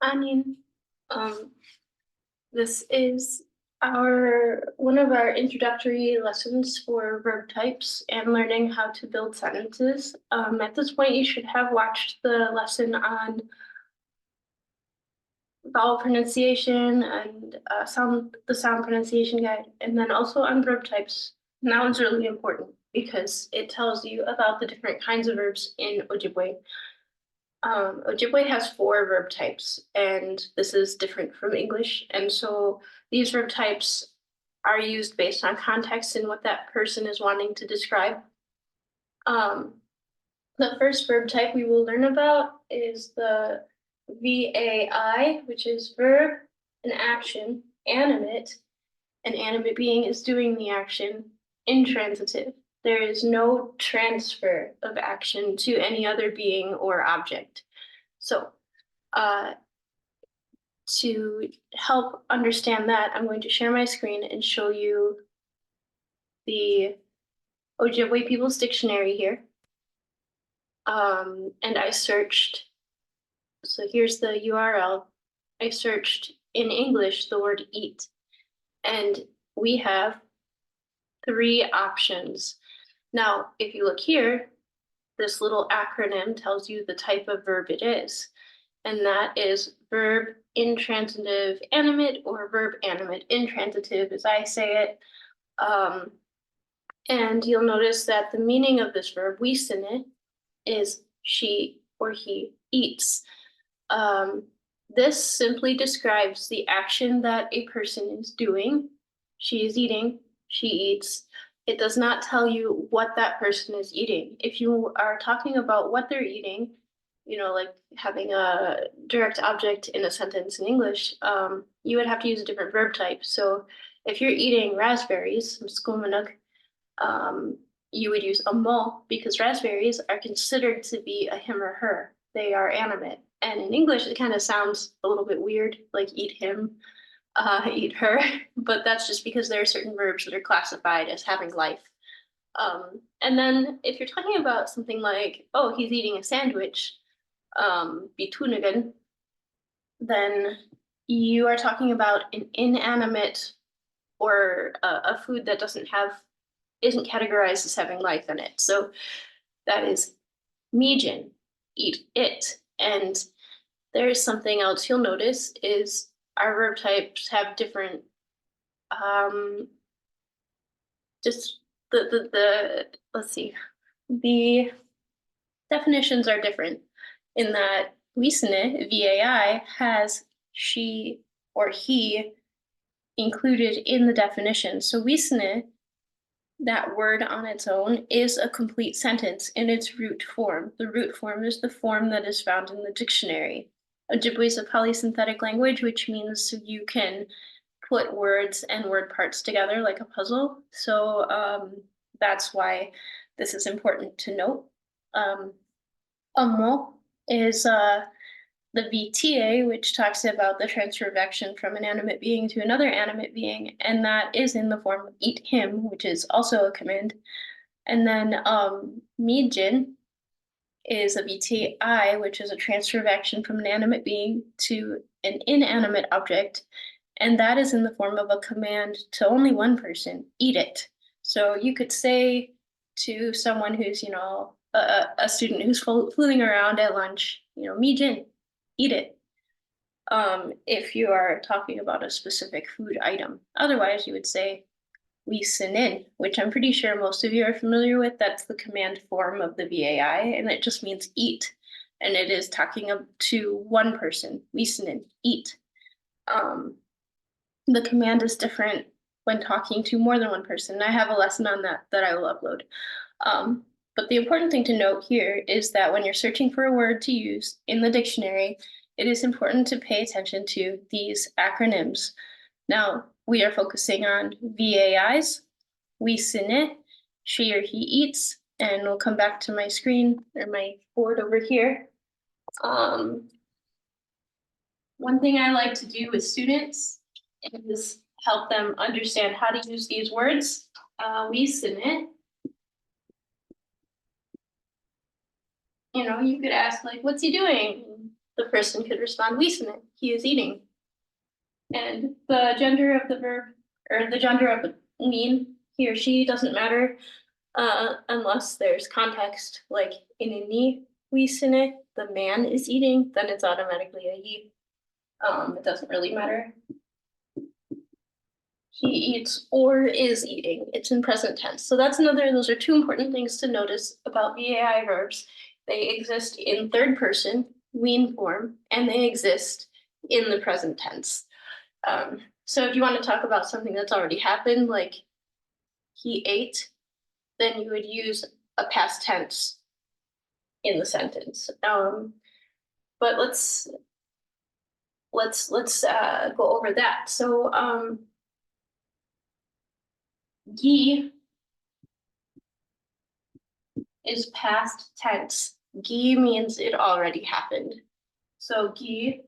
niin. This is one of our introductory lessons for verb types and learning how to build sentences. At this point, you should have watched the lesson on vowel pronunciation and the sound pronunciation guide, and then also on verb types. And that one's really important because it tells you about the different kinds of verbs in Ojibwe. Ojibwe has 4 verb types, and this is different from English. And so these verb types are used based on context and what that person is wanting to describe. The first verb type we will learn about is the VAI, which is verb and action, animate. An animate being is doing the action, intransitive. There is no transfer of action to any other being or object. So to help understand that, I'm going to share my screen and show you the Ojibwe People's Dictionary here. And I searched, so here's the URL. I searched in English the word eat, and we have 3 options. Now, if you look here, this little acronym tells you the type of verb it is, and that is verb intransitive animate or verb animate intransitive, as I say it. And you'll notice that the meaning of this verb, wiin, is she or he eats. This simply describes the action that a person is doing. She is eating, she eats. It does not tell you what that person is eating. If you are talking about what they're eating, you know, like having a direct object in a sentence in English, you would have to use a different verb type. So if you're eating raspberries, you would use a mo, because raspberries are considered to be a him or her. They are animate. And in English, it kind of sounds a little bit weird, like eat him, eat her, but that's just because there are certain verbs that are classified as having life. And then if you're talking about something like, oh, he's eating a sandwich, bitunigan, then you are talking about an inanimate or a food that isn't categorized as having life in it. So that is giin, eat it. And there is something else you'll notice is our verb types have different, just let's see, the definitions are different in that wiin, VAI, has she or he included in the definition. So wiin, that word on its own, is a complete sentence in its root form. The root form is the form that is found in the dictionary. Ojibwe is a polysynthetic language, which means you can put words and word parts together like a puzzle. So that's why this is important to note. Amo is the VTA, which talks about the transfer of action from an animate being to another animate being, and that is in the form of eat him, which is also a command. And then giin is a VTI, which is a transfer of action from an animate being to an inanimate object, and that is in the form of a command to only one person, eat it. So you could say to someone who's, a student who's fooling around at lunch, giin, eat it. If you are talking about a specific food item. Otherwise, you would say wiin, which I'm pretty sure most of you are familiar with. That's the command form of the VAI, and it just means eat. And it is talking to one person, wiin, eat. The command is different when talking to more than one person. I have a lesson on that I will upload. But the important thing to note here is that when you're searching for a word to use in the dictionary, it is important to pay attention to these acronyms. Now, we are focusing on VAIs, wiin, she or he eats, and we'll come back to my screen or my board over here. One thing I like to do with students is help them understand how to use these words. Wiin, you could ask, like, what's he doing? the person could respond wiin, he is eating. And the gender of the verb, or the gender of the niin, he or she, doesn't matter unless there's context, like in nii wiin, the man is eating, then it's automatically a he. It doesn't really matter. He eats or is eating. It's in present tense. So those are two important things to notice about VAI verbs. They exist in third person, wiin form, and they exist in the present tense. So if you want to talk about something that's already happened, like he ate, then you would use a past tense in the sentence. But let's go over that. So gi is past tense. Gi means it already happened. So gi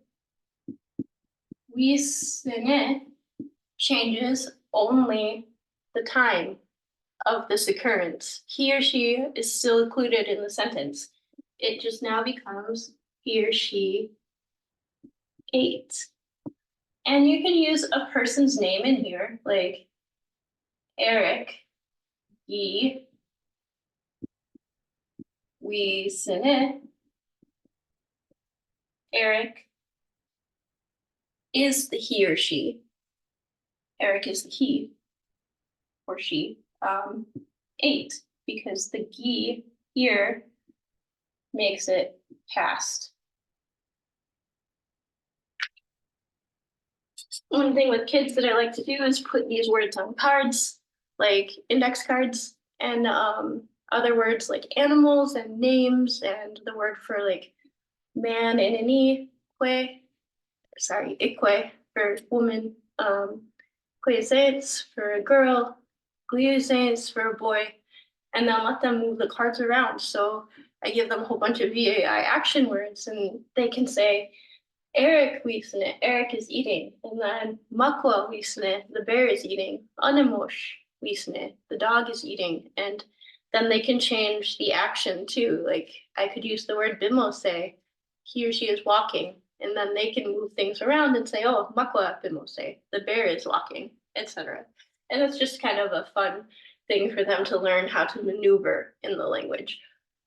wiin changes only the time of this occurrence. He or she is still included in the sentence. It just now becomes he or she ate. And you can use a person's name in here, like Eric, gi wiin. Eric is the he or she. Eric is the he or she. Ate, because the gi here makes it past. One thing with kids that I like to do is put these words on cards, like index cards, and other words like animals and names, and the word for like man in an ikwe for woman, kwezets for a girl, gliuzens for a boy, and then let them move the cards around. So I give them a whole bunch of VAI action words, and they can say, Eric wiin, Eric is eating. And then makwa wiin, the bear is eating. Anemosh wiin, the dog is eating. And then they can change the action too. Like I could use the word bimose, he or she is walking. And then they can move things around and say, oh, makwa bimose, the bear is walking, etc. And it's just kind of a fun thing for them to learn how to maneuver in the language.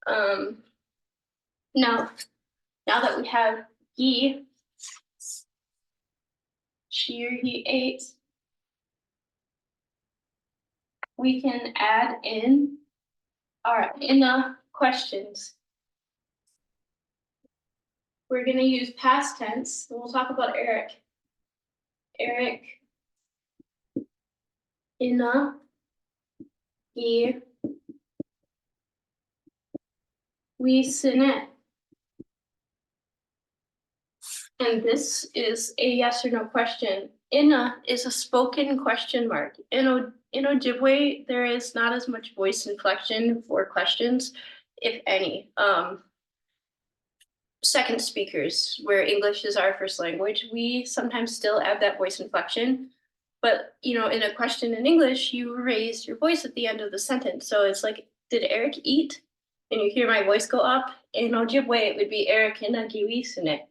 Now that we have he, she or he ate, we can add in our inna questions. We're going to use past tense, and we'll talk about Eric. Eric, inna, he, wiin. And this is a yes or no question. Inna is a spoken question mark. In Ojibwe, there is not as much voice inflection for questions, if any. Second speakers, where English is our first language, we sometimes still add that voice inflection. But in a question in English, you raise your voice at the end of the sentence. So it's like, did Eric eat? And you hear my voice go up. In Ojibwe, it would be Eric inna giin.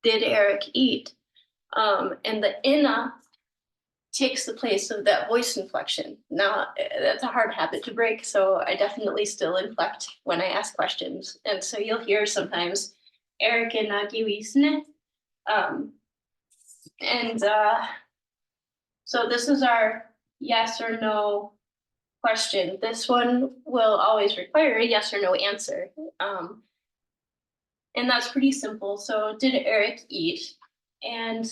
Did Eric eat? And the inna takes the place of that voice inflection. Now, that's a hard habit to break, so I definitely still inflect when I ask questions. And so you'll hear sometimes Eric inna giin. So this is our yes or no question. This one will always require a yes or no answer. And that's pretty simple. So did Eric eat? And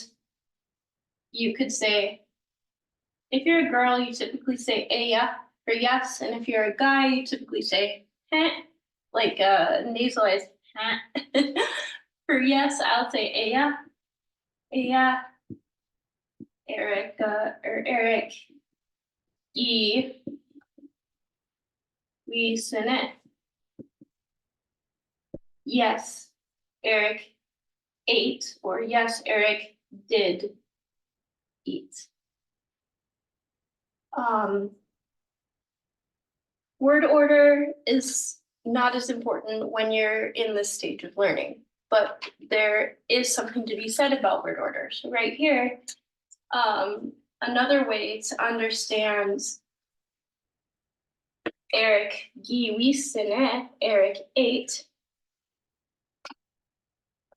you could say, if you're a girl, you typically say eya for yes. And if you're a guy, you typically say heh, like nasalized heh. For yes, I'll say eya, eya, Eric, or Eric, e, wiin. Yes, Eric ate, or yes, Eric did eat. Word order is not as important when you're in this stage of learning, but there is something to be said about word order. So right here, another way to understand Eric Gaawiin, Eric ate,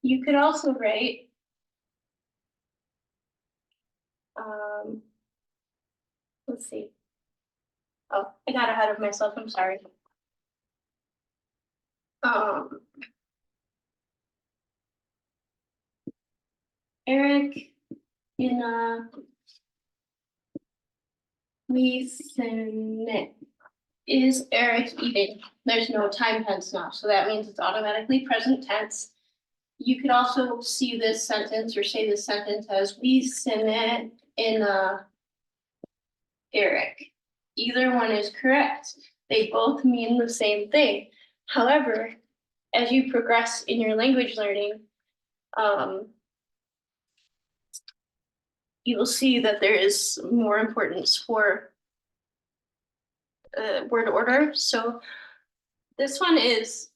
you could also write let's see. Oh, I got ahead of myself, I'm sorry. Eric in a wiin. Is Eric eating? There's no time tense now, so that means it's automatically present tense. You could also see this sentence or say this sentence as wiin in a Eric. Either one is correct. They both mean the same thing. However, as you progress in your language learning, you will see that there is more importance for word order. So this one is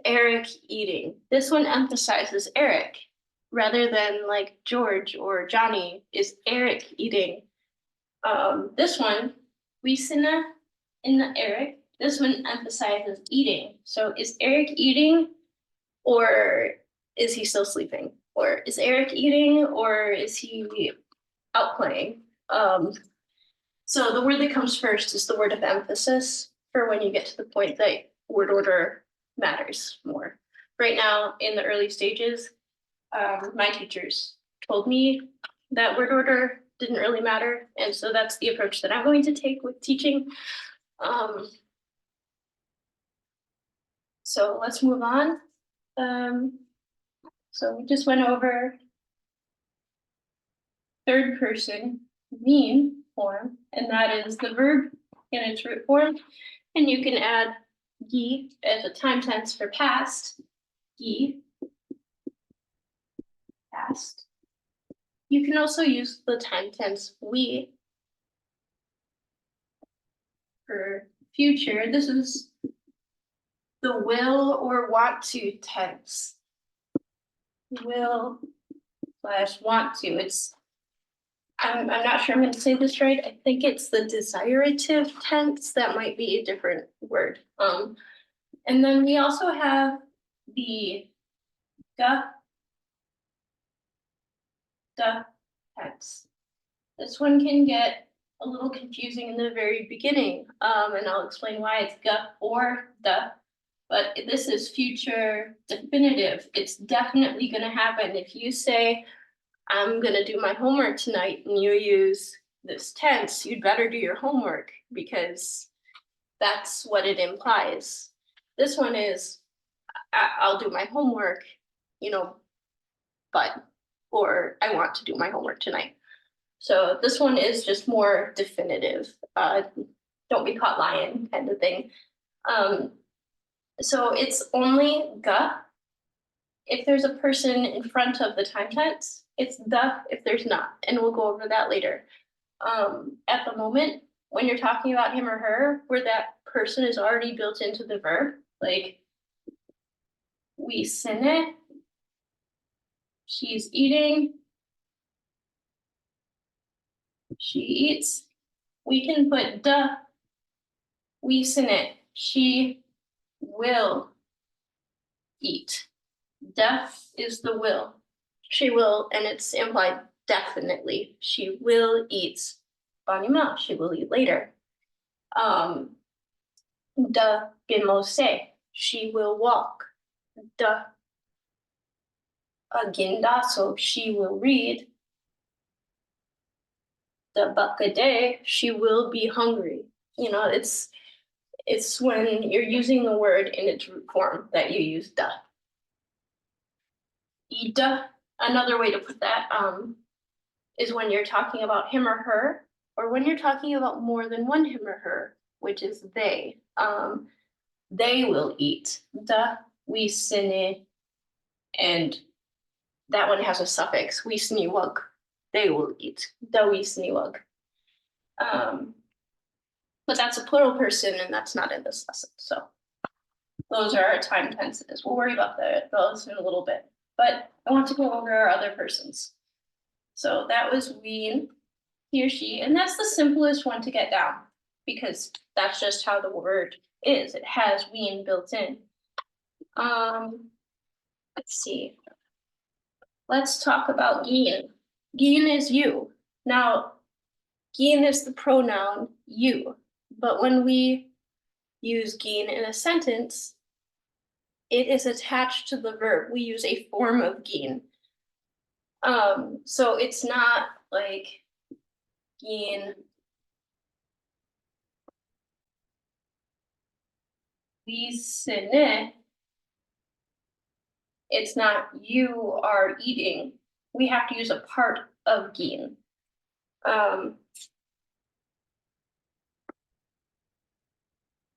Eric eating? This one emphasizes Eric rather than like George or Johnny. Is Eric eating? This one, wiin in the Eric, this one emphasizes eating. So is Eric eating or is he still sleeping? Or is Eric eating or is he out playing? So the word that comes first is the word of emphasis for when you get to the point that word order matters more. Right now, in the early stages, my teachers told me that word order didn't really matter. And so that's the approach that I'm going to take with teaching. So let's move on. So we just went over third person niin form, and that is the verb in its root form. And you can add gi as a time tense for past, gi, past. You can also use the time tense we for future. This is the will or want to tense. Will / want to. It's I'm not sure I'm going to say this right. I think it's the desiderative tense. That might be a different word. And then we also have the ga tense. This one can get a little confusing in the very beginning, and I'll explain why it's ga or da. But this is future definitive. It's definitely going to happen. If you say, I'm going to do my homework tonight, and you use this tense, you'd better do your homework because that's what it implies. This one is, I'll do my homework, but, or I want to do my homework tonight. So this one is just more definitive. Don't be caught lying kind of thing. So it's only ga if there's a person in front of the time tense. It's the if there's not, and we'll go over that later. At the moment, when you're talking about him or her, where that person is already built into the verb, like wiin, she's eating, she eats, we can put da, wiin, she will eat. Def is the will. She will, and it's implied definitely. She will eat. Banima, she will eat later. Da gimose, she will walk. Da gindaso, she will read. Da bakade, she will be hungry. It's when you're using the word in its root form that you use da. Ida, another way to put that is when you're talking about him or her, or when you're talking about more than one him or her, which is they. They will eat. Da wiin, and that one has a suffix. Wiiniwag. They will eat. Da wiiniwag. But that's a plural person, and that's not in this lesson. So Those are our time tenses. We'll worry about those in a little bit. But I want to go over our other persons. So that was wiin, he or she, and that's the simplest one to get down because that's just how the word is. It has wiin built in. Let's see. Let's talk about giin. Giin is you. Now, giin is the pronoun you, but when we use giin in a sentence, it is attached to the verb. We use a form of giin. So it's not like giin wiisine. It's not you are eating. We have to use a part of giin.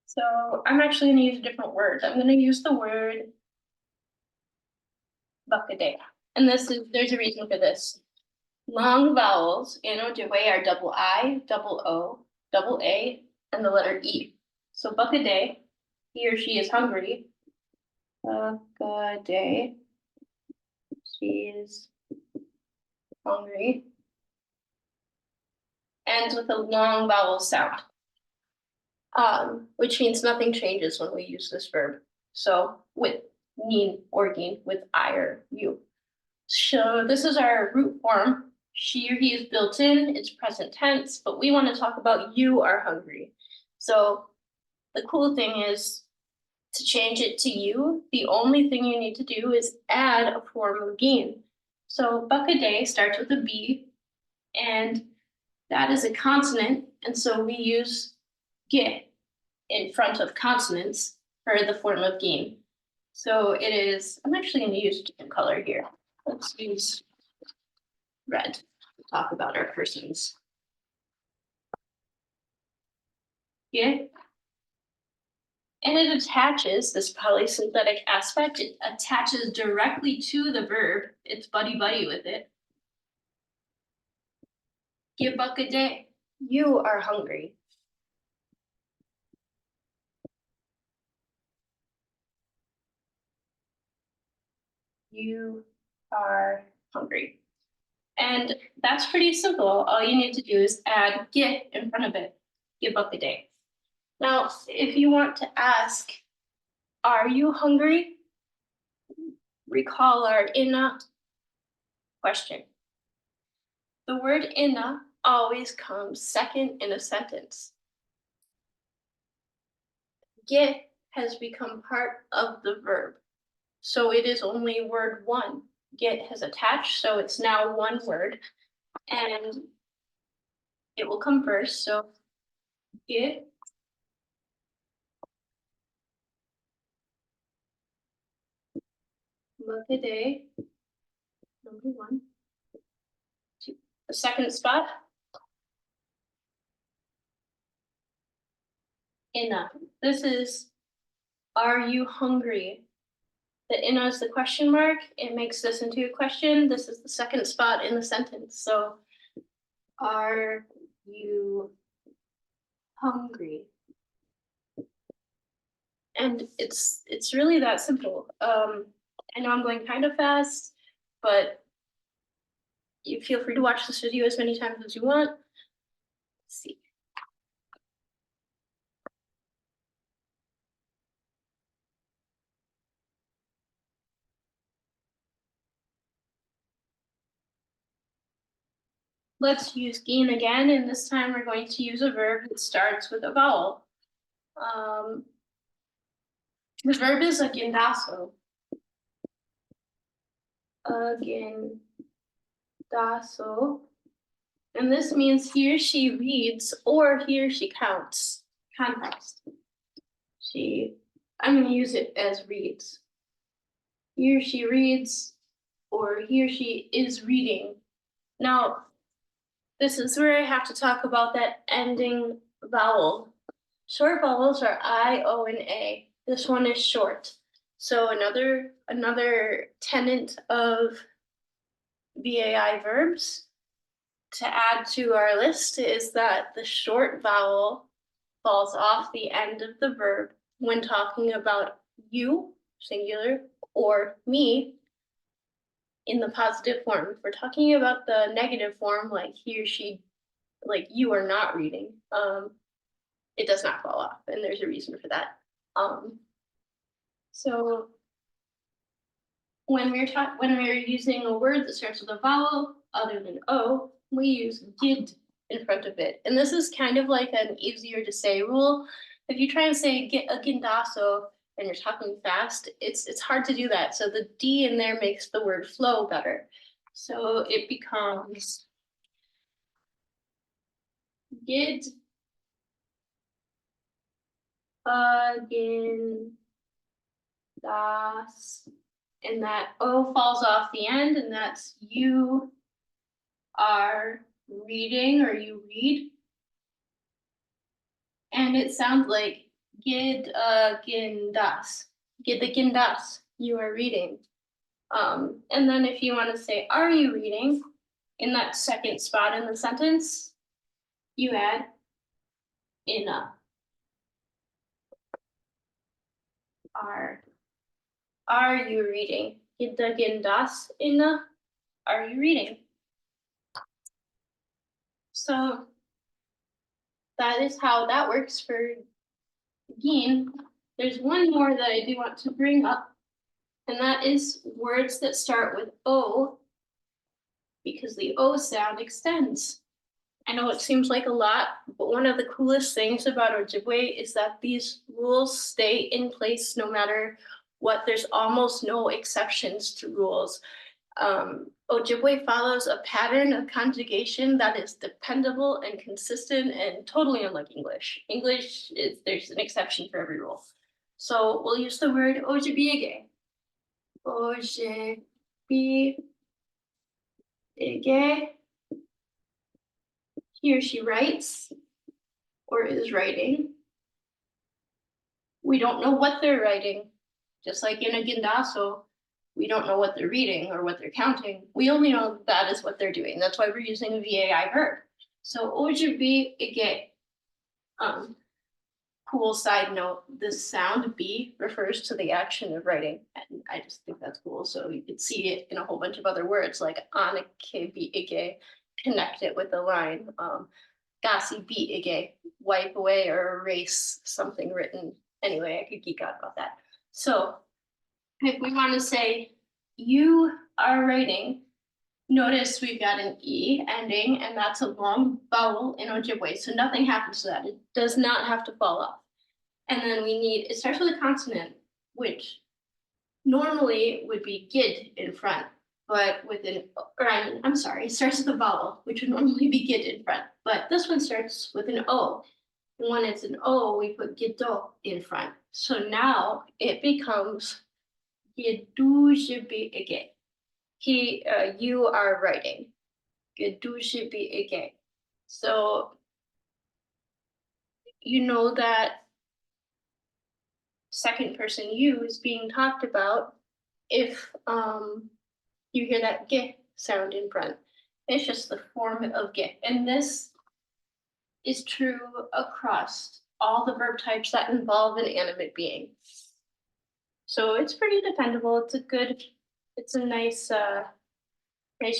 So I'm actually going to use a different word. I'm going to use the word buckade. And there's a reason for this. Long vowels in Ojibwe are double I, double O, double A, and the letter E. So buckade, he or she is hungry. Buckade, she is hungry. Ends with a long vowel sound, which means nothing changes when we use this verb. So with niin or giin, with I or you. So this is our root form. She or he is built in, it's present tense, but we want to talk about you are hungry. So the cool thing is to change it to you, the only thing you need to do is add a form of giin. So buckade starts with a B, and that is a consonant, and so we use ge in front of consonants for the form of giin. So it is, I'm actually going to use a different color here. Let's use red to talk about our persons. Yeah. And it attaches this polysynthetic aspect. It attaches directly to the verb. It's buddy-buddy with it. Give buck a day. You are hungry. You are hungry. And that's pretty simple. All you need to do is add get in front of it. Give buck a day. Now, if you want to ask, are you hungry? Recall our inna question. The word inna always comes second in a sentence. Get has become part of the verb. So it is only word one. Get has attached, so it's now one word. And it will come first. So get look a day. Number one. Two. The second spot. Inna. This is, are you hungry? The inna is the question mark. It makes this into a question. This is the second spot in the sentence. So, are you hungry? And it's really that simple. I know I'm going kind of fast, but you feel free to watch this video as many times as you want. Let's see. Let's use giin again, and this time we're going to use a verb that starts with a vowel. The verb is agendaso. Agendaso. And this means he or she reads or he or she counts. Context. I'm going to use it as reads. He or she reads or he or she is reading. Now, this is where I have to talk about that ending vowel. Short vowels are I, O, and A. This one is short. So another tenet of VAI verbs to add to our list is that the short vowel falls off the end of the verb when talking about you, singular, or me in the positive form. If we're talking about the negative form, like he or she, like you are not reading, it does not fall off, and there's a reason for that. So when we're using a word that starts with a vowel other than O, we use gid in front of it. And this is kind of like an easier to say rule. If you try and say get a gindaso and you're talking fast, it's hard to do that. So the D in there makes the word flow better. So it becomes gid gindas, and that O falls off the end, and that's you are reading or you read. And it sounds like gid gindas. Gid the gindas, you are reading. And then if you want to say, are you reading? In that second spot in the sentence, you add ina. Are you reading? Gid the gindas ina? Are you reading? So that is how that works for giin. There's one more that I do want to bring up, and that is words that start with O, because the O sound extends. I know it seems like a lot, but one of the coolest things about Ojibwe is that these rules stay in place no matter what. There's almost no exceptions to rules. Ojibwe follows a pattern of conjugation that is dependable and consistent and totally unlike English. English is, there's an exception for every rule. So we'll use the word Ojibwe again. Ojibwe. He or she writes or is writing. We don't know what they're writing. Just like in a gindaso, we don't know what they're reading or what they're counting. We only know that is what they're doing. That's why we're using a VAI verb. So Ojibwe ige. Cool side note, this sound B refers to the action of writing. And I just think that's cool. So you could see it in a whole bunch of other words like anake bi ige, connect it with a line. Gasi bi ige, wipe away or erase something written. Anyway, I could geek out about that. So if we want to say you are writing, notice we've got an E ending, and that's a long vowel in Ojibwe, so nothing happens to that. It does not have to fall off. And then we need, it starts with a consonant, which normally would be gid in front, but with an, or I'm sorry, it starts with a vowel, which would normally be gid in front, but this one starts with an O. And when it's an O, we put gido in front. So now it becomes Gedujebe ige. You are writing. Gedujebe ige. So you know that second person you is being talked about if you hear that ge sound in front. It's just the form of ge. And this is true across all the verb types that involve an animate being. So it's pretty dependable. It's a nice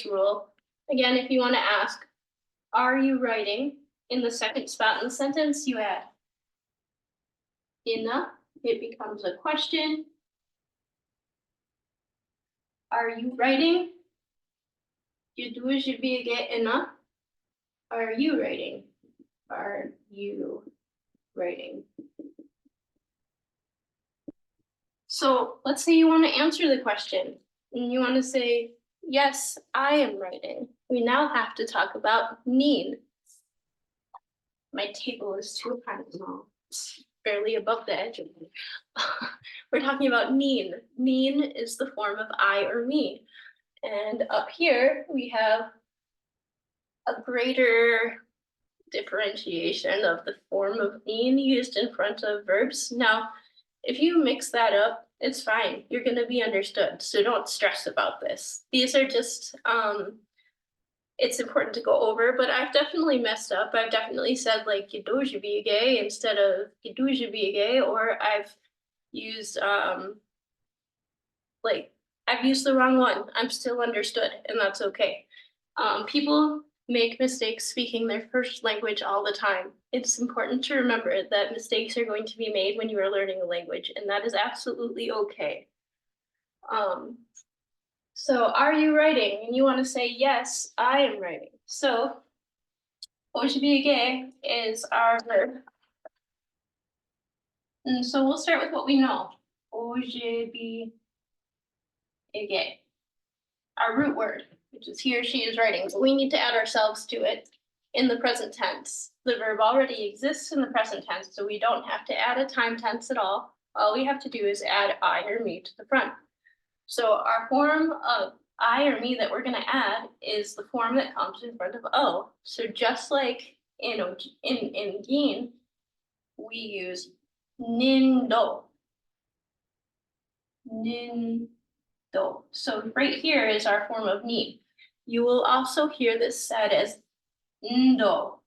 rule. Again, if you want to ask, are you writing? In the second spot in the sentence, you add ina. It becomes a question. Are you writing? Ina. Are you writing? Are you writing? So let's say you want to answer the question and you want to say, yes, I am writing. We now have to talk about niin. My table is too high now. It's barely above the edge of it. We're talking about niin. Niin is the form of I or me. And up here we have a greater differentiation of the form of niin used in front of verbs. Now, if you mix that up, it's fine. You're going to be understood. So don't stress about this. These are just, it's important to go over, but I've definitely messed up. I've definitely said like Gedujebe instead of Gedujebe, or I've used, like, I've used the wrong one. I'm still understood, and that's okay. People make mistakes speaking their first language all the time. It's important to remember that mistakes are going to be made when you are learning a language, and that is absolutely okay. So are you writing? And you want to say, yes, I am writing. So Ojibwe is our verb. And so we'll start with what we know. Ojibwe, our root word, which is he or she is writing. So we need to add ourselves to it in the present tense. The verb already exists in the present tense, so we don't have to add a time tense at all. All we have to do is add I or me to the front. So our form of I or me that we're going to add is the form that comes in front of O. So just like in giin, we use niin do. Niin do. So right here is our form of niin. You will also hear this said as ndo,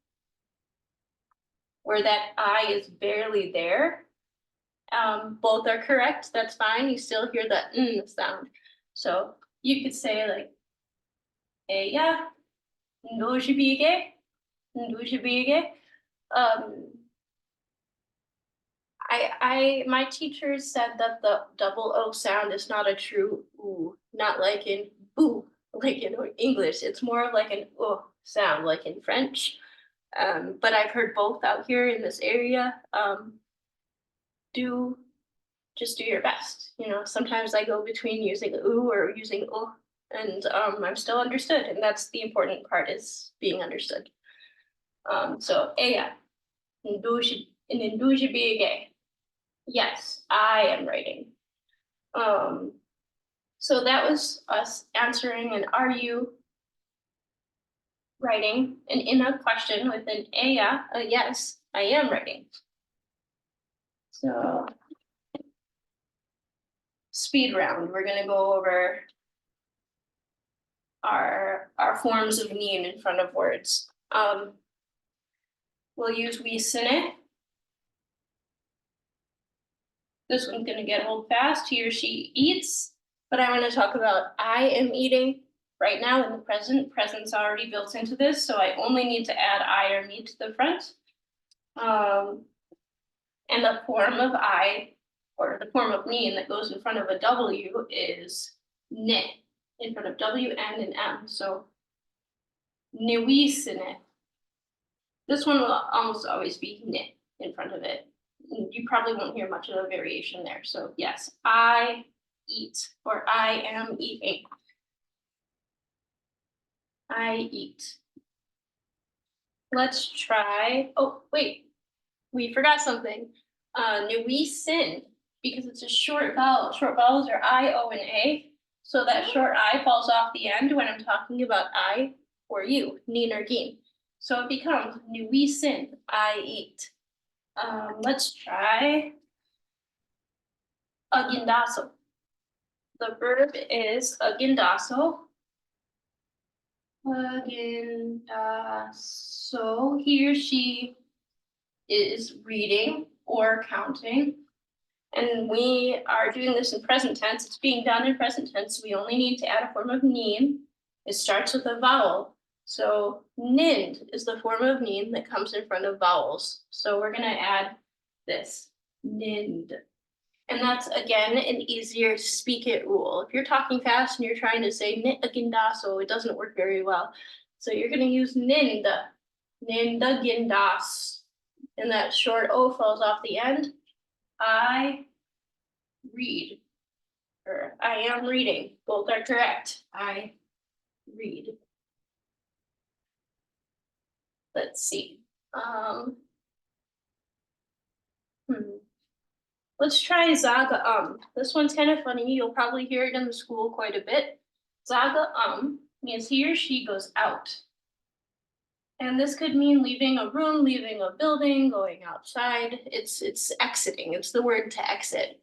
where that I is barely there. Both are correct, that's fine. You still hear that n sound. So you could say like, eya, ndojibige. My teachers said that the double O sound is not a true oo, not like in boo, like in English. It's more like an o sound, like in French. But I've heard both out here in this area. Just do your best. You know, sometimes I go between using oo or using o, and I'm still understood, and that's the important part, is being understood. So eya, ndujibige. Yes, I am writing. So that was us answering an are you writing, and in a question with an eya, a yes, I am writing. So speed round, we're gonna go over our forms of niin in front of words. We'll use we sine. This one's gonna get old fast. He or she eats, but I want to talk about I am eating right now in the present. Present's already built into this, so I only need to add I or me to the front. And the form of I, or the form of niin that goes in front of a W, is ne, in front of W, N, and M. So newisine. This one will almost always be ne in front of it. You probably won't hear much of a variation there. So yes, I eat, or I am eating. I eat. Let's try, oh, wait, we forgot something. Newisin, because it's a short vowel. Short vowels are I, O, and A. So that short I falls off the end when I'm talking about I or you, niin or giin. So it becomes newisin, I eat. Let's try agindaso. The verb is agindaso. Agindaso, he or she is reading or counting. And we are doing this in present tense. It's being done in present tense. We only need to add a form of niin. It starts with a vowel. So nind is the form of niin that comes in front of vowels. So we're gonna add this, nind. And that's, again, an easier speak it rule. If you're talking fast and you're trying to say nitagindaso, it doesn't work very well. So you're gonna use ninda, nindagindas. And that short O falls off the end. I read, or I am reading. Both are correct. I read. Let's see. Let's try zaga This one's kind of funny. You'll probably hear it in the school quite a bit. Zaga means he or she goes out. And this could mean leaving a room, leaving a building, going outside. It's exiting. It's the word to exit.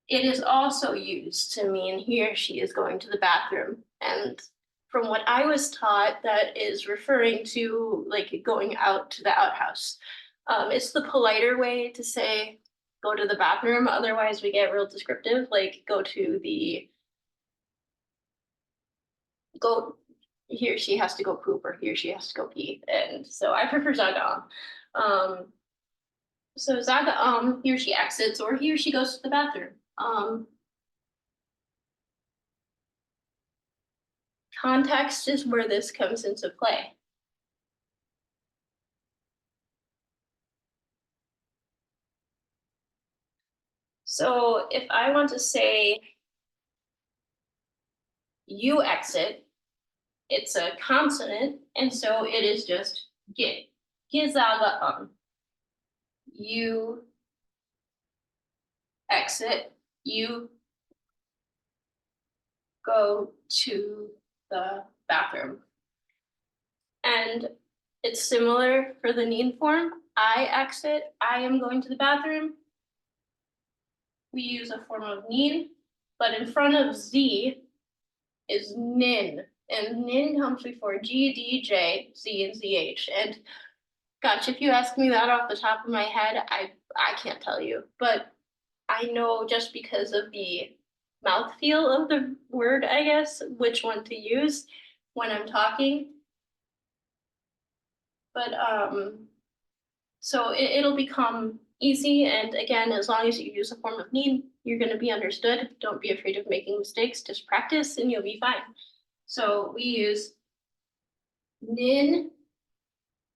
It is also used to mean he or she is going to the bathroom. And from what I was taught, that is referring to like going out to the outhouse. It's the politer way to say go to the bathroom. Otherwise, we get real descriptive, like he or she has to go poop, or he or she has to go pee. And so I prefer zaga. So zaga, he or she exits, or he or she goes to the bathroom. Context is where this comes into play. So if I want to say you exit, it's a consonant, and so it is just get. Gizaga. You exit, you go to the bathroom. And it's similar for the niin form. I exit, I am going to the bathroom. We use a form of niin, but in front of Z is nin. And nin comes before G, D, J, Z, and ZH. And gosh, if you ask me that off the top of my head, I can't tell you. But I know just because of the mouthfeel of the word, I guess, which one to use when I'm talking. But so it'll become easy. And again, as long as you use a form of niin, you're going to be understood. Don't be afraid of making mistakes. Just practice and you'll be fine. So we use nin.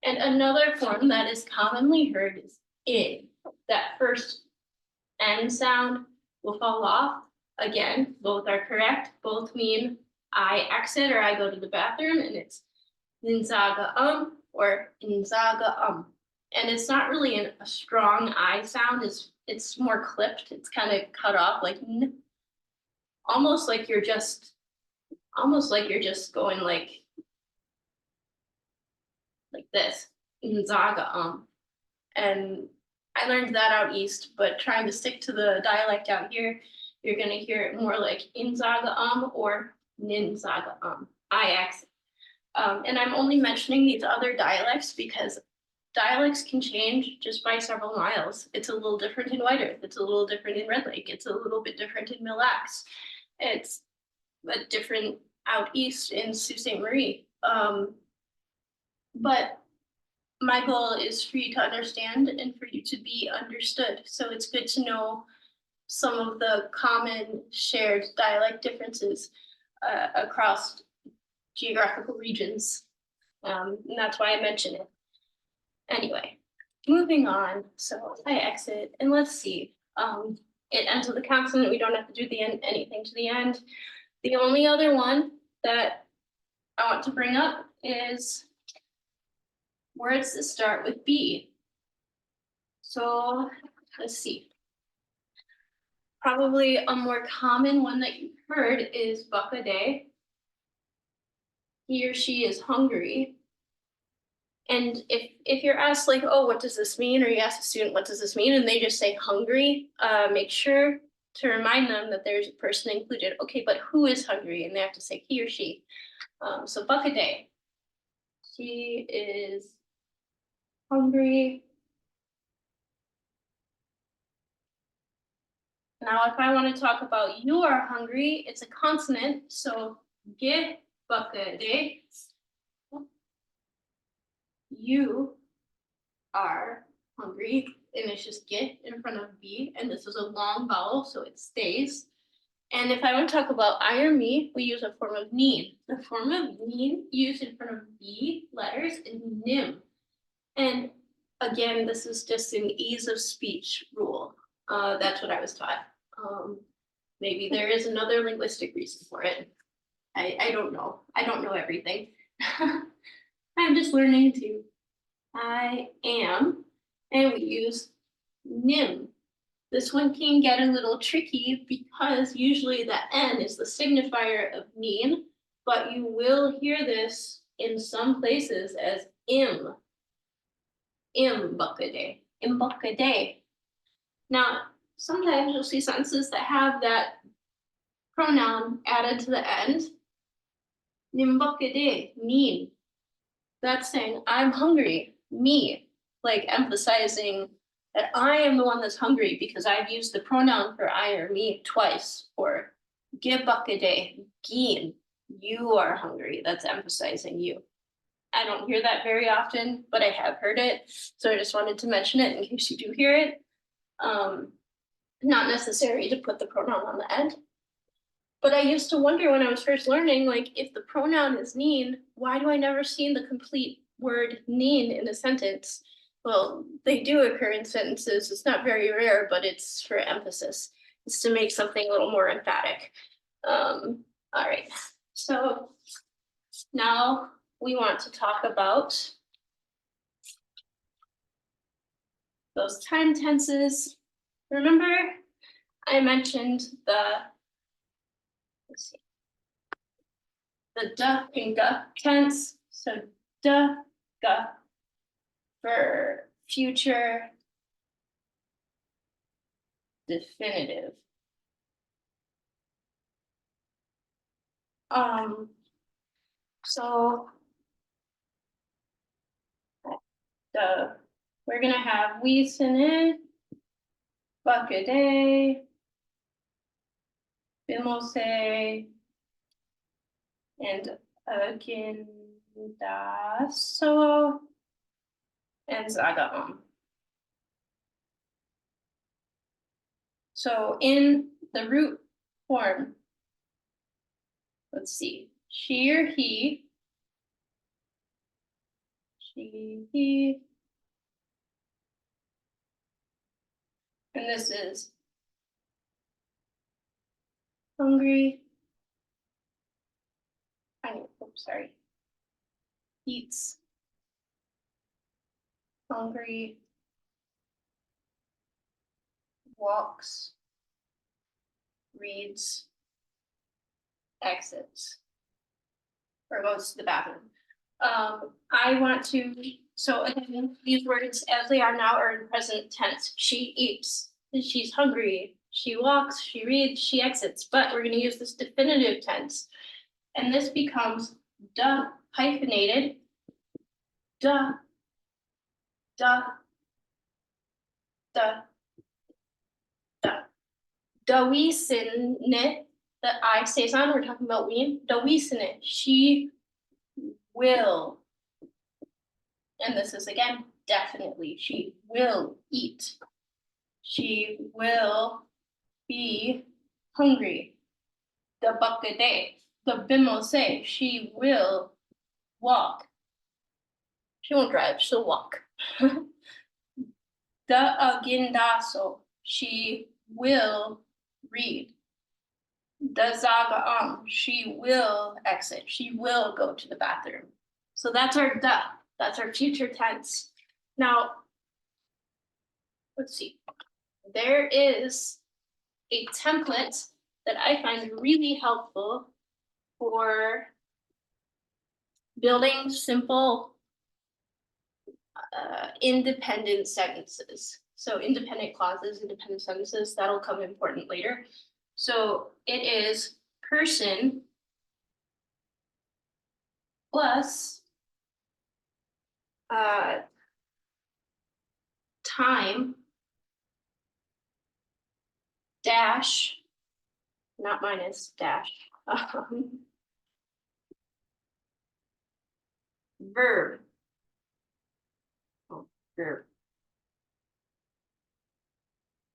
And another form that is commonly heard is in. That first N sound will fall off. Again, both are correct. Both mean I exit or I go to the bathroom, and it's ninzaga or inzaga. And it's not really a strong I sound. It's more clipped. It's kind of cut off, like n. Almost like you're just going like this, inzaga. And I learned that out east, but trying to stick to the dialect out here, you're gonna hear it more like inzaga or ninzaga I exit. And I'm only mentioning these other dialects because dialects can change just by several miles. It's a little different in White Earth. It's a little different in Red Lake. It's a little bit different in Mille Lacs. It's a different out east in Sault Ste. Marie. But my goal is for you to understand and for you to be understood. So it's good to know some of the common shared dialect differences across geographical regions. And that's why I mention it. Anyway, moving on. So I exit, and let's see. It ends with a consonant. We don't have to do anything to the end. The only other one that I want to bring up is words that start with B. So let's see. Probably a more common one that you've heard is bakade. He or she is hungry. And if you're asked like, oh, what does this mean? Or you ask a student, what does this mean? And they just say hungry, make sure to remind them that there's a person included. Okay, but who is hungry? And they have to say he or she. So bakade. She is hungry. Now, if I want to talk about you are hungry, it's a consonant. So ge bakade. You are hungry, and it's just get in front of B, and this is a long vowel, so it stays. And if I want to talk about I or me, we use a form of niin. The form of niin used in front of B letters is nim. And again, this is just an ease of speech rule. That's what I was taught. Maybe there is another linguistic reason for it. I don't know. I don't know everything. I'm just learning to. I am, and we use nim. This one can get a little tricky because usually the N is the signifier of niin, but you will hear this in some places as im. Imbakade. Imbakade. Now, sometimes you'll see sentences that have that pronoun added to the end. Nimbakade, niin. That's saying I'm hungry, me, like emphasizing that I am the one that's hungry because I've used the pronoun for I or me twice, or gibakade, giin, you are hungry. That's emphasizing you. I don't hear that very often, but I have heard it. So I just wanted to mention it in case you do hear it. Not necessary to put the pronoun on the end. But I used to wonder when I was first learning, like, if the pronoun is niin, why do I never see the complete word niin in a sentence? Well, they do occur in sentences. It's not very rare, but it's for emphasis. It's to make something a little more emphatic. All right, so now we want to talk about those time tenses. Remember, I mentioned let's see, the da and ga tense. So da, ga for future definitive. So we're gonna have wiin, bakade, bimose, and agindaso, and zagaam. So in the root form, let's see, she or he, he, and this is hungry, sorry, eats, hungry, walks, reads, exits, or goes to the bathroom. I want to, so again, these words as they are now are in present tense. She eats, she's hungry, she walks, she reads, she exits, but we're gonna use this definitive tense. And this becomes da hyphenated, da, da, da, da. Dawiin, that I stays on, we're talking about wiin. Dawiin, she will. And this is again, definitely, she will eat. She will be hungry. The bakade, the bimose, she will walk. She won't drive, she'll walk. The agindaso, she will read. The zagaam, she will exit. She will go to the bathroom. So that's our da. That's our future tense. Now, let's see. There is a template that I find really helpful for building simple independent sentences. So independent clauses, independent sentences, that'll come important later. So it is person plus time dash, not minus, dash, verb. Oh, verb.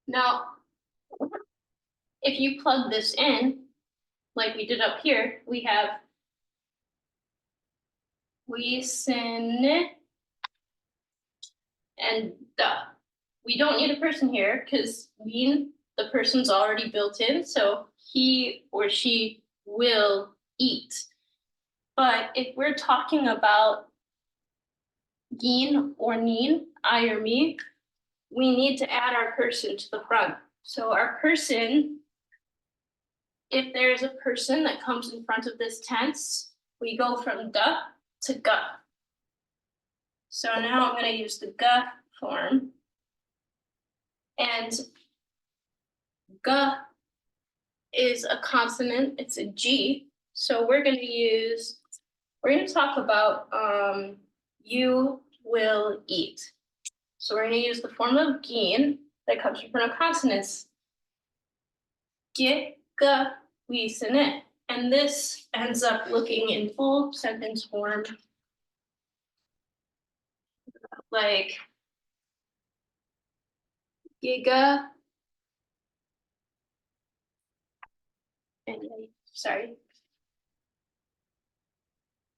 Now, if you plug this in, like we did up here, we have wiin and da. We don't need a person here because wiin, the person's already built in, so he or she will eat. But if we're talking about giin or niin, I or me, we need to add our person to the front. So our person, if there's a person that comes in front of this tense, we go from da to ga. So now I'm going to use the ga form. And ga is a consonant, it's a G. So we're going to talk about you will eat. So we're going to use the form of giin that comes in front of consonants. Gi, ga, wi, sin. And this ends up looking in full sentence form like giga, and sorry,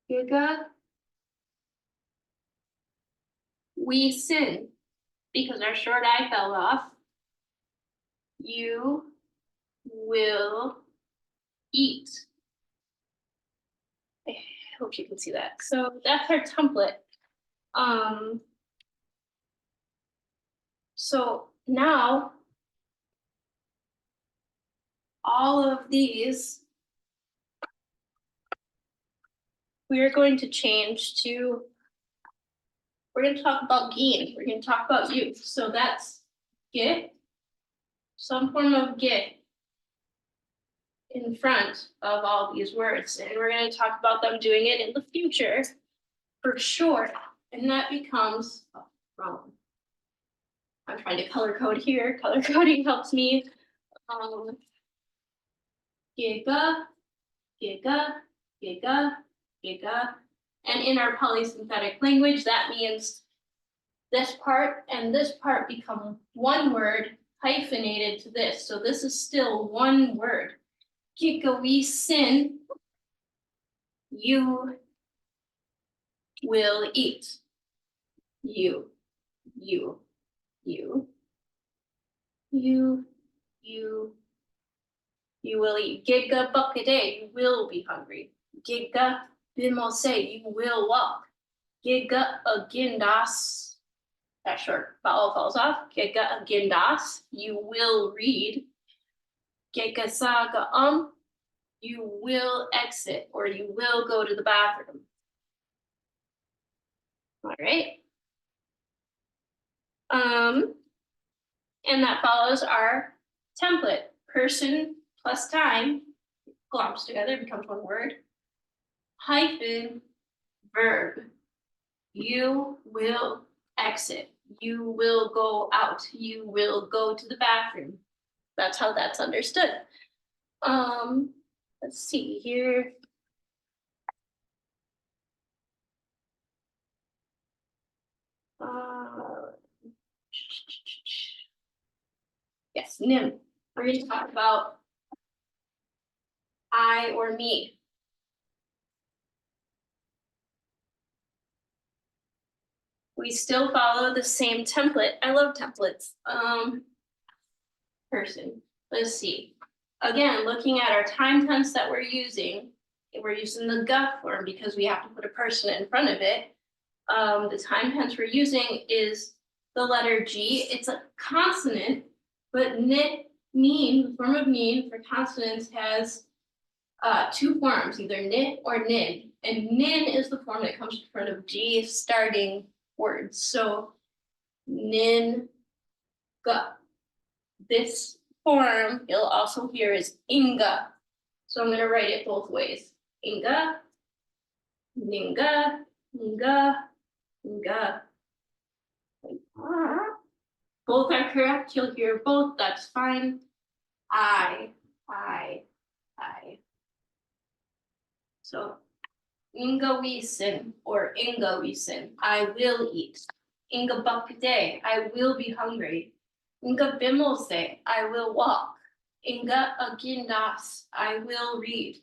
giga, wi, sin, because our short I fell off. You will eat. I hope you can see that. So that's our template. So now all of these we are going to change to, we're going to talk about giin. We're going to talk about you. So that's get, some form of get in front of all these words. And we're going to talk about them doing it in the future for sure. And that becomes, oh, wrong. I'm trying to color code here. Color coding helps me. Giga, giga, giga, giga. And in our polysynthetic language, that means this part and this part become one word hyphenated to this. So this is still one word. Gaawiin, sin, you will eat. You will eat. Giga bakade, you will be hungry. Giga bimose, you will walk. Giga agindas, that short vowel falls off. Giga agindas, you will read. Giga saga you will exit or you will go to the bathroom. All right. And that follows our template. Person plus time glomps together, becomes one word. Hyphen verb. You will exit. You will go out. You will go to the bathroom. That's how that's understood. Let's see here. Yes, nim. We're going to talk about I or me. We still follow the same template. I love templates. Person. Let's see. Again, looking at our time tense that we're using the ga form because we have to put a person in front of it. The time tense we're using is the letter G. It's a consonant, but niin, the form of niin for consonants has two forms, either nit or nin. And nin is the form that comes in front of G starting words. So nin, ga. This form you'll also hear is inga. So I'm going to write it both ways. Inga, ninga, inga, inga. Both are correct. You'll hear both. That's fine. I. So ingawisin or ingawisin. I will eat. Inga bakde. I will be hungry. Inga bimose. I will walk. Inga agindas. I will read.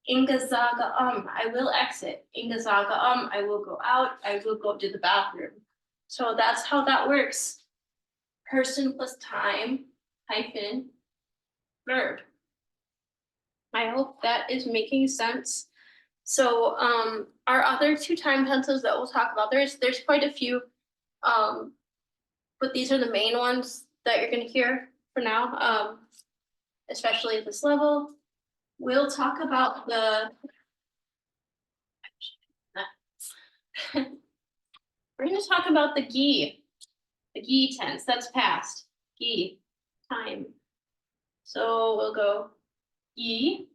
Inga zaga I will exit. Inga zaga I will go out. I will go to the bathroom. So that's how that works. Person plus time hyphen verb. I hope that is making sense. So our other two time tenses that we'll talk about, there's quite a few, but these are the main ones that you're going to hear for now, especially at this level. We'll talk about we're going to talk about the gi tense. That's past. Gi, time. So we'll go gi,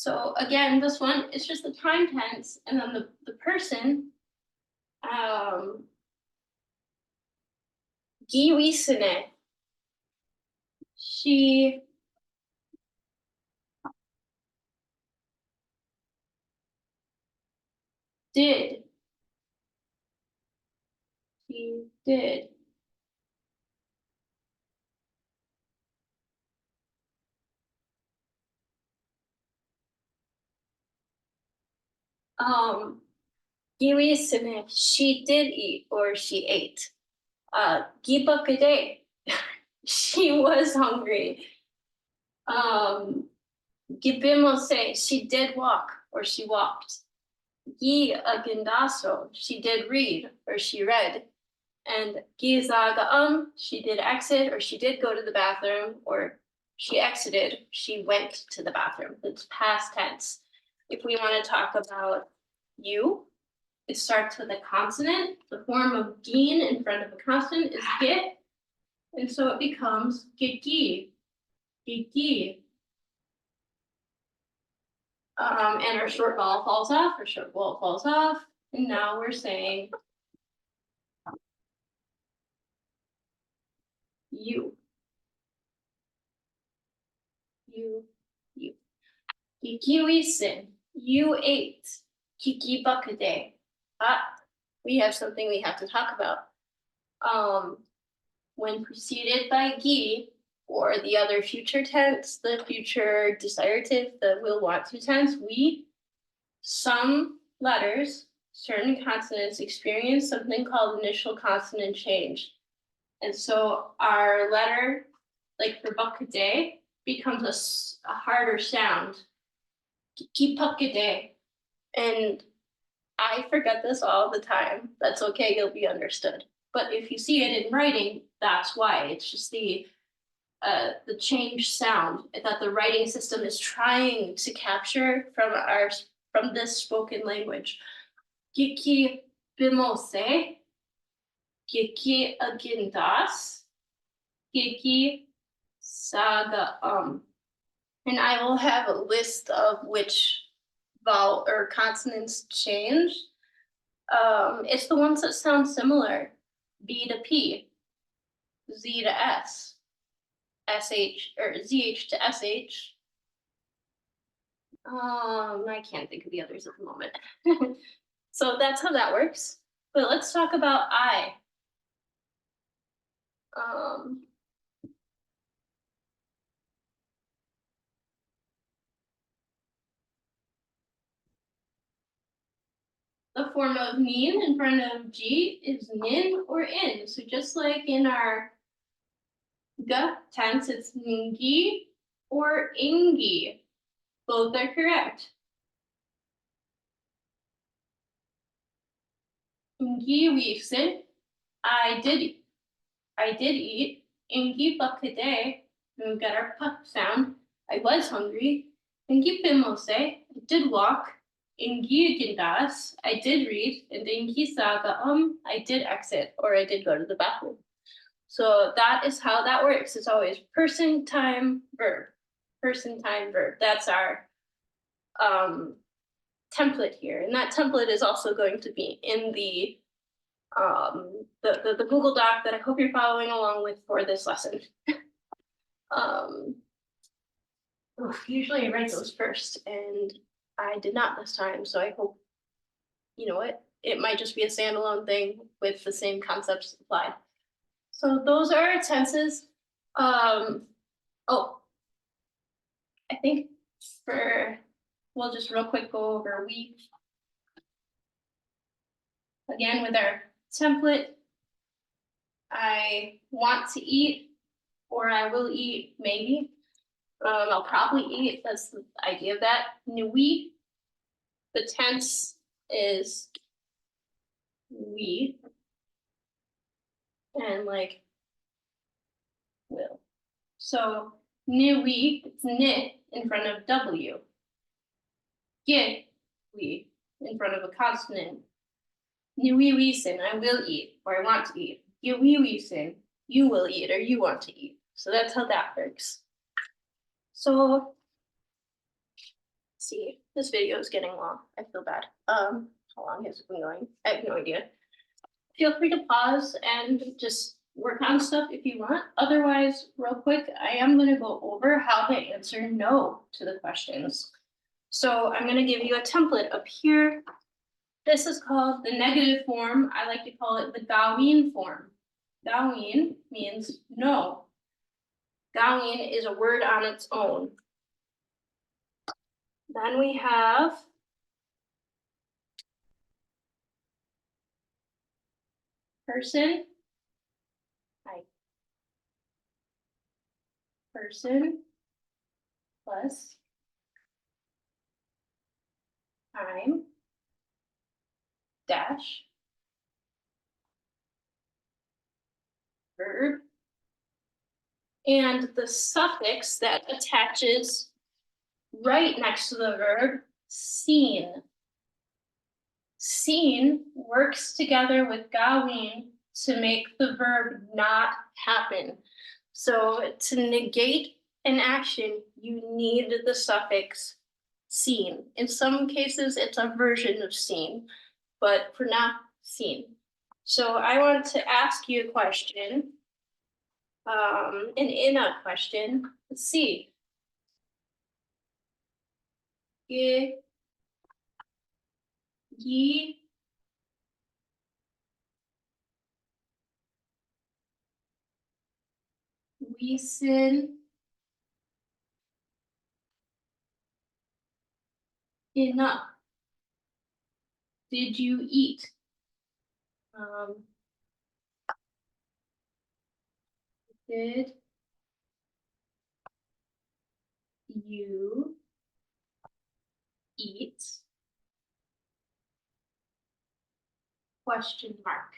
So again, this one is just the time tense, and then the person, Gaawiin, she did. She did. Gaawiin, she did eat or she ate. Gibakade, she was hungry. Gibimose, she did walk or she walked. Gi agendaso, she did read or she read. And gizaga she did exit or she did go to the bathroom, or she exited, she went to the bathroom. It's past tense. If we want to talk about you, it starts with a consonant. The form of giin in front of a consonant is git, and so it becomes gigi, gigi. And our short vowel falls off, and now we're saying you. You. Kikiwisin, you ate. Kiki bakade. We have something we have to talk about. When preceded by gi, or the other future tense, the future desiderative, the will want to tense, some letters, certain consonants experience something called initial consonant change. And so our letter, like for bakade, becomes a harder sound. Kipakade. And I forget this all the time. That's okay, you'll be understood. But if you see it in writing, that's why. It's just the change sound that the writing system is trying to capture from this spoken language. Kiki bimose, kiki agindas, kiki saga And I will have a list of which vowel or consonants change. It's the ones that sound similar. B to P, Z to S, SH or ZH to SH. I can't think of the others at the moment. So that's how that works. But let's talk about I. The form of niin in front of G is nin or in. So just like in our ga tense, it's ningi or ingi. Both are correct. Ingi wiifsin, I did eat. Ingi bakade, we've got our pup sound. I was hungry. Ingi pimose, I did walk. Ingi gindas, I did read. And ingi saga I did exit, or I did go to the bathroom. So that is how that works. It's always person, time, verb. Person, time, verb. That's our template here. And that template is also going to be in the Google Doc that I hope you're following along with for this lesson. Usually I write those first, and I did not this time, so I hope, you know what, it might just be a standalone thing with the same concepts applied. So those are our tenses. I think we'll just real quick go over we. Again, with our template, I want to eat, or I will eat, maybe. I'll probably eat, that's the idea of that. Nui, the tense is we, and like will. So nui, it's ni in front of W. Get we in front of a consonant. Nui wisin, I will eat, or I want to eat. Yui wisin, you will eat, or you want to eat. So that's how that works. So See, this video is getting long. I feel bad. How long has it been going? I have no idea. Feel free to pause and just work on stuff if you want. Otherwise, real quick, I am going to go over how to answer no to the questions. So I'm going to give you a template up here. This is called the negative form. I like to call it the Gaawiin form. Gaawiin means no. Gaawiin is a word on its own. Then we have person. Person plus time dash verb, and the suffix that attaches right next to the verb, seen. Seen works together with Gaawiin to make the verb not happen. So to negate an action, you need the suffix seen. In some cases, it's a version of seen, but for now, seen. So I want to ask you a question. And in a question, let's see. Ye, wiin, enough. Did you eat? Did you eat? Question mark.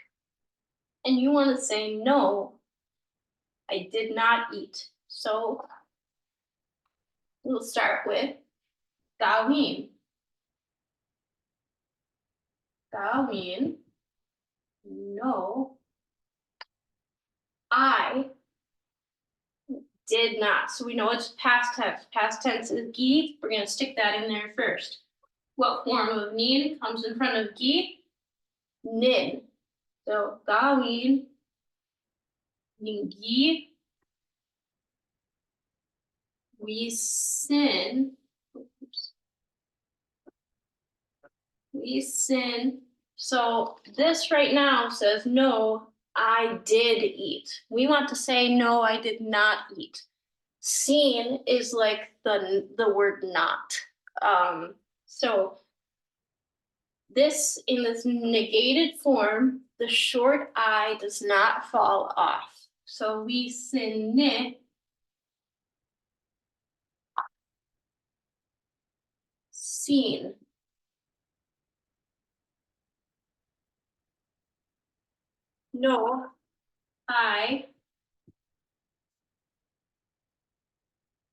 And you want to say, no, I did not eat. So we'll start with Gaawiin. Gaawiin, no, I did not. So we know it's past tense. Past tense is giin. We're going to stick that in there first. What form of niin comes in front of giin? Nin. So Gaawiin, giin, wiin, wiin. So this right now says, no, I did eat. We want to say, no, I did not eat. Seen is like the word not. So this, in this negated form, the short I does not fall off. So wiin, seen. No, I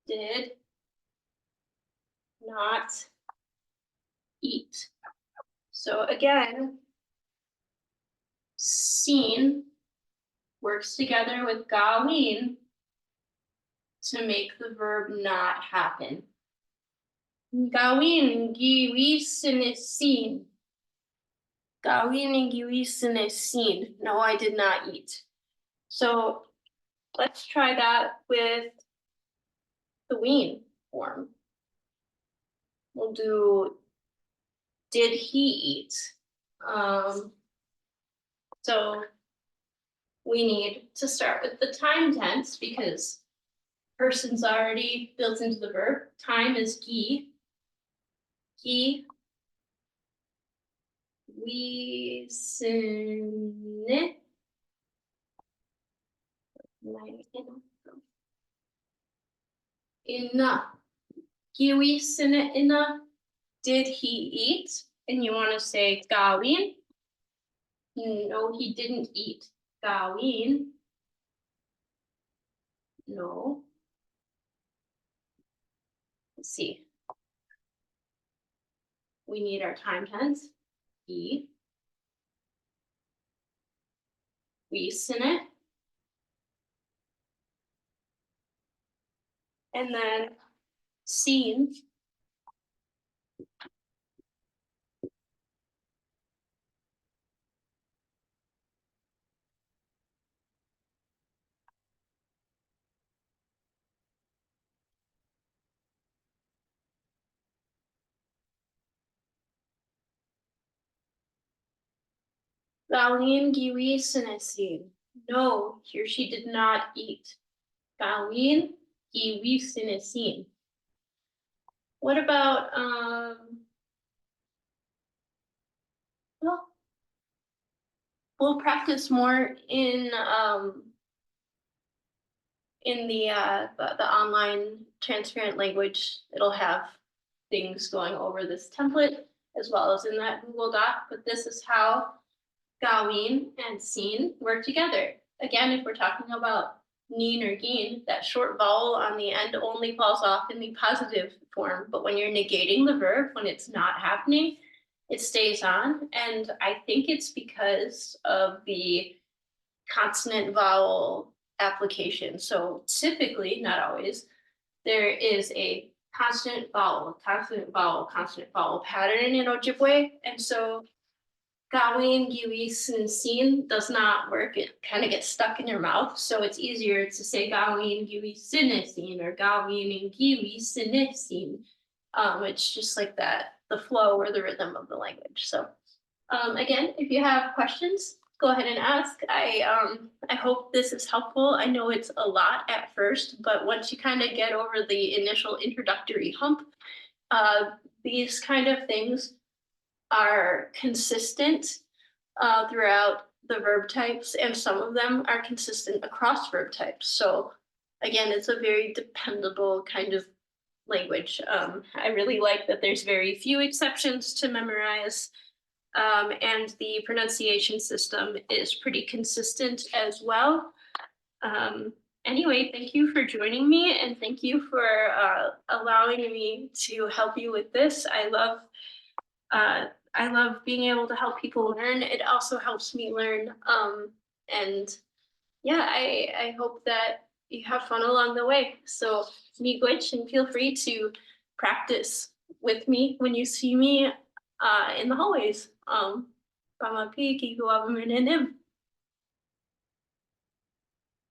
did not eat. So again, seen works together with Gaawiin to make the verb not happen. Gaawiin, giwiin seen. Gaawiin, giwiin seen. No, I did not eat. So let's try that with the wiin form. We'll do, did he eat? So we need to start with the time tense because person's already built into the verb. Time is giin. He, wiin, enough. Giwiin enough. Did he eat? And you want to say Gaawiin. No, he didn't eat. Gaawiin. No. Let's see. We need our time tense. He. Wiin. And then seen. Gaawiin, giin. No, here she did not eat. Gaawiin, giin. What about well, we'll practice more in the online transparent language. It'll have things going over this template as well as in that Google Doc, but this is how Gaawiin and seen work together. Again, if we're talking about niin or giin, that short vowel on the end only falls off in the positive form, but when you're negating the verb, when it's not happening, it stays on. And I think it's because of the consonant vowel application. So typically, not always, there is a consonant vowel pattern in Ojibwe. And so Gaawiin, giin does not work. It kind of gets stuck in your mouth. So it's easier to say Gaawiin, giin or Gaawiin and giin. It's just like that, the flow or the rhythm of the language. So again, if you have questions, go ahead and ask. I hope this is helpful. I know it's a lot at first, but once you kind of get over the initial introductory hump, these kind of things are consistent throughout the verb types, and some of them are consistent across verb types. So again, it's a very dependable kind of language. I really like that there's very few exceptions to memorize. And the pronunciation system is pretty consistent as well. Anyway, thank you for joining me, and thank you for allowing me to help you with this. I love being able to help people learn. It also helps me learn. And yeah, I hope that you have fun along the way. So miigwech, and feel free to practice with me when you see me in the hallways. Pamapi, Gaawiin,